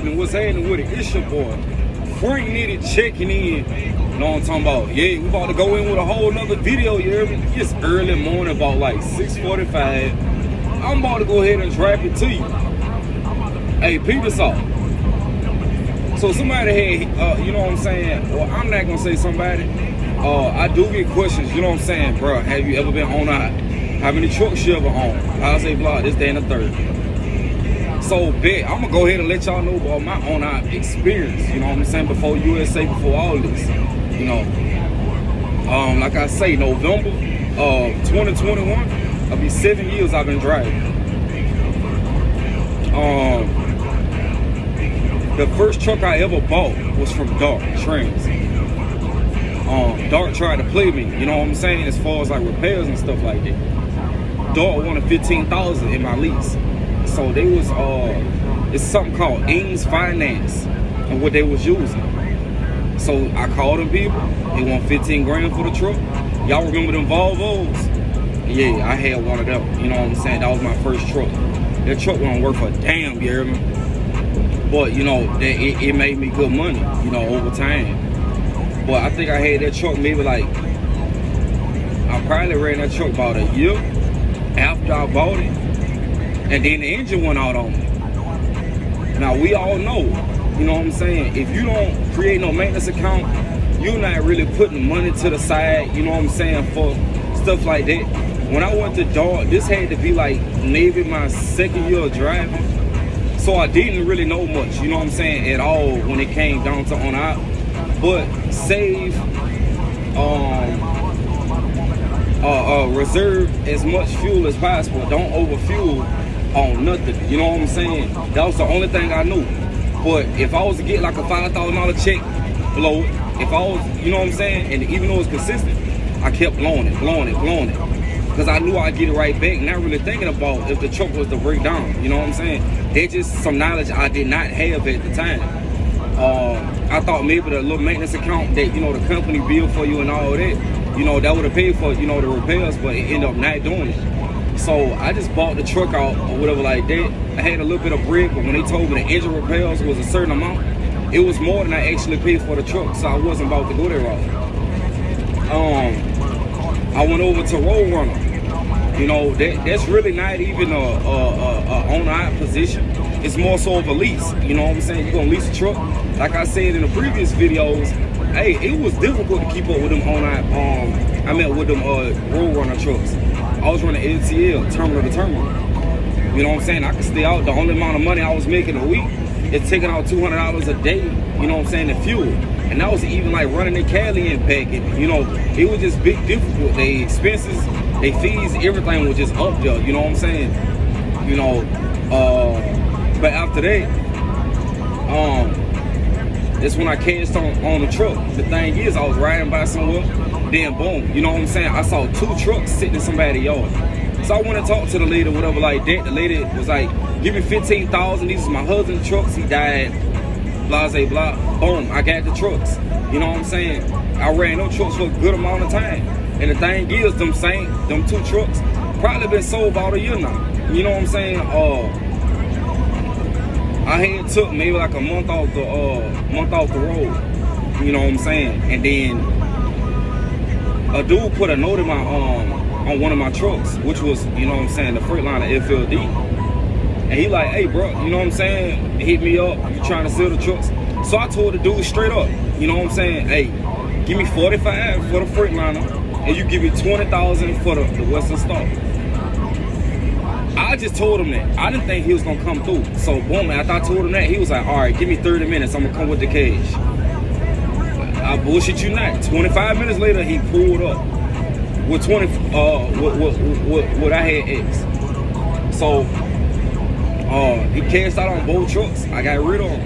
happening? What's happening with it? It's your boy, Frank Nitty, checking in. You know what I'm talking about? Yeah, we about to go in with a whole nother video, you hear me? It's early morning, about like 6:45. I'm about to go ahead and drop it to you. Hey, peep this out. So somebody had, you know what I'm saying? Well, I'm not gonna say somebody. I do get questions, you know what I'm saying? Bro, have you ever been on a, how many trucks you ever own? I say, blah, this, day, and the third. So, bet, I'm gonna go ahead and let y'all know about my own experience, you know what I'm saying? Before USA, before all this, you know. Like I say, November 2021, I'll be 7 years I've been driving. The first truck I ever bought was from Dark Trans. Dark tried to play me, you know what I'm saying, as far as like repairs and stuff like that. Dark wanted $15,000 in my lease. So they was it's something called Ings Finance and what they was using. So I called them people, they want 15 grand for the truck. Y'all remember them Volvos? Yeah, I had one of them, you know what I'm saying? That was my first truck. That truck wasn't worth a damn, you hear me? But you know, it made me good money, you know, over time. But I think I had that truck maybe like, I probably ran that truck about a year after I bought it. And then the engine went out on me. Now we all know, you know what I'm saying, if you don't create no maintenance account, you're not really putting money to the side, you know what I'm saying, for stuff like that. When I went to Dark, this had to be like maybe my second year of driving. So I didn't really know much, you know what I'm saying, at all when it came down to on out. But save, reserve as much fuel as possible. Don't overfuel on nothing, you know what I'm saying? That was the only thing I knew. But if I was to get like a $5,000 check, blow it. If I was, you know what I'm saying, and even though it's consistent, I kept blowing it. Because I knew I'd get it right back, not really thinking about if the truck was to break down, you know what I'm saying? That's just some knowledge I did not have at the time. I thought maybe the little maintenance account that, you know, the company billed for you and all that, you know, that would have paid for, you know, the repairs, but it ended up not doing it. So I just bought the truck out or whatever like that. I had a little bit of bread, but when they told me the engine repairs was a certain amount, it was more than I actually paid for the truck, so I wasn't about to go that route. I went over to Roadrunner. You know, that's really not even a on-out position. It's more so of a lease. You know what I'm saying? You're gonna lease a truck. Like I said in the previous videos, hey, it was difficult to keep up with them on-out. With them Roadrunner trucks. I was running LTL, terminal to terminal. You know what I'm saying? I could stay out. The only amount of money I was making a week is taking out $200 a day. You know what I'm saying? The fuel. And that was even like running the Cali and packing. You know, it was just big difficult. They expenses, they fees, everything was just up there. You know what I'm saying? You know, but after that, that's when I cashed on the truck. The thing is, I was riding by somewhere, then boom, you know what I'm saying? I saw 2 trucks sitting in somebody's yard. So I went and talked to the lady, whatever like that. The lady was like, give me $15,000. These are my husband's trucks. He died. Blah, blah, blah. Boom, I got the trucks. You know what I'm saying? I ran them trucks for a good amount of time. And the thing is, them 2 trucks probably been sold about a year now. You know what I'm saying? I had took maybe like a month off the road. You know what I'm saying? And then a dude put a note in my on one of my trucks, which was, you know what I'm saying, the Freightliner FLD. And he like, hey bro, you know what I'm saying? Hit me up, you trying to sell the trucks? So I told the dude straight up, you know what I'm saying? Hey, give me 45 for the Freightliner, and you give me 20,000 for the Western Star. I just told him that. I didn't think he was gonna come through. So boom, after I told him that, he was like, all right, give me 30 minutes, I'm gonna come with the cash. I bullshit you not. 25 minutes later, he pulled up with what I had asked. So he cashed out on both trucks. I got rid of him.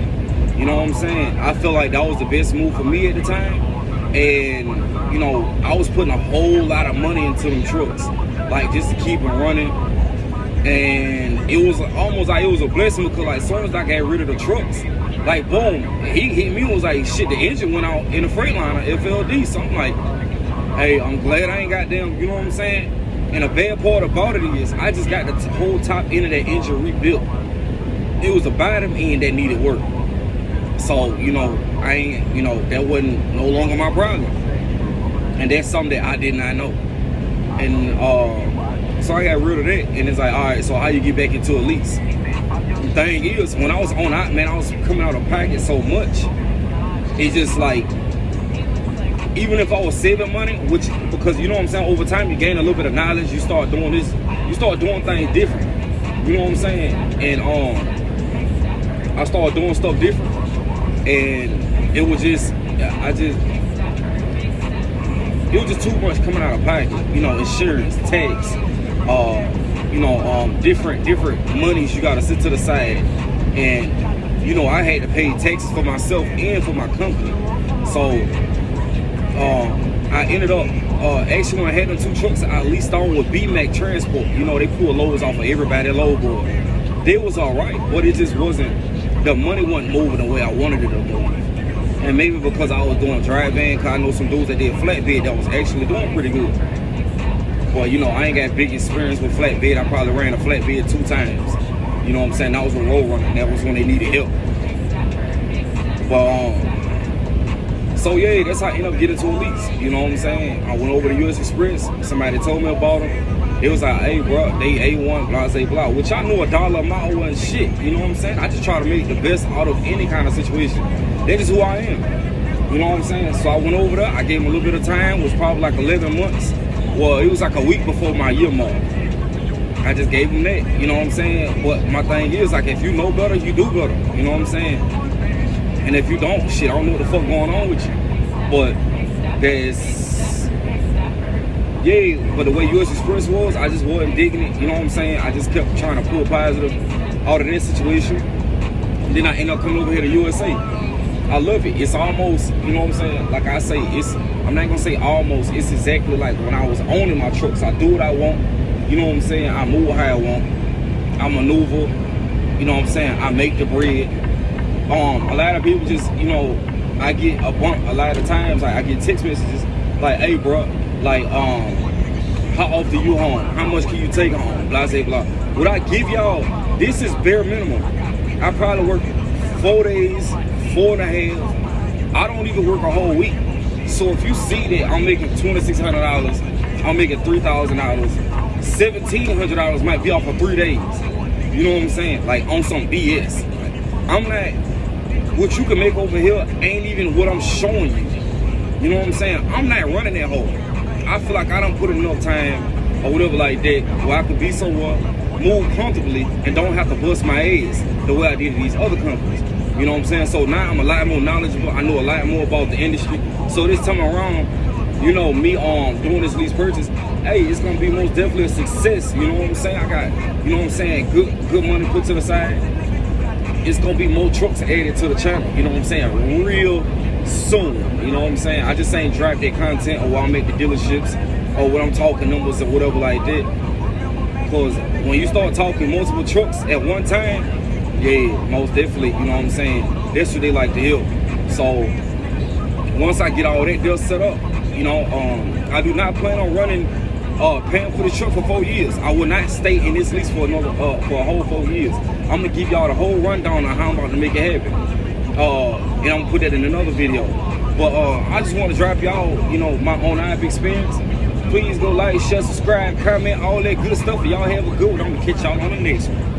You know what I'm saying? I feel like that was the best move for me at the time. And you know, I was putting a whole lot of money into them trucks, like just to keep them running. And it was almost like it was a blessing, because like as soon as I got rid of the trucks, like boom, he hit me and was like, shit, the engine went out in the Freightliner FLD. So I'm like, hey, I'm glad I ain't got them, you know what I'm saying? And the bad part about it is, I just got the whole top end of that engine rebuilt. It was the bottom end that needed work. So, I ain't, that wasn't no longer my problem. And that's something that I did not know. And so I got rid of that. And it's like, all right, so how you get back into a lease? The thing is, when I was on out, man, I was coming out of pocket so much. It's just like, even if I was saving money, because you know what I'm saying, over time you gain a little bit of knowledge, you start doing this, you start doing things different. You know what I'm saying? And I started doing stuff different. And it was just too much coming out of pocket. Insurance, tax, different monies you gotta sit to the side. And I had to pay taxes for myself and for my company. So I ended up actually, when I had them 2 trucks I leased on with BMAC Transport. They pull loads off of everybody load board. They was alright, but it just wasn't, the money wasn't moving the way I wanted it to move. And maybe because I was doing dry van, because I know some dudes that did flatbed that was actually doing pretty good. Well, I ain't got big experience with flatbed. I probably ran a flatbed 2 times. You know what I'm saying? That was a road runner. That was when they needed help. But so yeah, that's how I ended up getting to a lease. You know what I'm saying? I went over to US Express. Somebody told me about them. It was like, hey bro, they A1, blah, blah, which I know $1 a mile wasn't shit. You know what I'm saying? I just try to make the best out of any kind of situation. That is who I am. You know what I'm saying? So I went over there. I gave them a little bit of time. It was probably like 11 months. Well, it was like a week before my year mark. I just gave them that. You know what I'm saying? But my thing is, like, if you know better, you do better. You know what I'm saying? And if you don't, shit, I don't know what the fuck going on with you. But but the way US Express was, I just wasn't digging it. You know what I'm saying? I just kept trying to pull positive out of this situation. And then I ended up coming over here to USA. I love it. It's almost, you know what I'm saying? Like I say, I'm not gonna say almost, it's exactly like when I was owning my trucks. I do what I want. You know what I'm saying? I move how I want. I maneuver. You know what I'm saying? I make the bread. A lot of people just, I get a lot of times, like, I get text messages like, hey bro, like, how often you home? How much can you take home? Blah, blah, blah. What I give y'all, this is bare minimum. I probably work 4 days, 4.5. I don't even work a whole week. So if you see that I'm making $2,600, I'm making $3,000, $1,700 might be off of 3 days. You know what I'm saying? Like, on some BS. I'm not, what you can make over here ain't even what I'm showing you. You know what I'm saying? I'm not running that hole. I feel like I don't put enough time or whatever like that where I could be somewhere, move comfortably, and don't have to bust my ass the way I did in these other companies. You know what I'm saying? So now I'm a lot more knowledgeable. I know a lot more about the industry. So this time around, me doing this lease purchase, hey, it's gonna be most definitely a success. You know what I'm saying? I got, you know what I'm saying, good money put to the side. It's gonna be more trucks added to the channel. You know what I'm saying? Real soon. You know what I'm saying? I just ain't drop that content or while I'm at the dealerships or when I'm talking numbers or whatever like that. Because when you start talking multiple trucks at one time, yeah, most definitely, you know what I'm saying, that's what they like to hear. So once I get all that deal set up, I do not plan on running paying for the truck for 4 years. I will not stay in this lease for a whole 4 years. I'm gonna give y'all the whole rundown on how I'm about to make it happen. And I'm gonna put that in another video. But I just want to drop y'all, my own life experience. Please go like, share, subscribe, comment, all that good stuff. Y'all have a good one. I'm gonna catch y'all on the next one.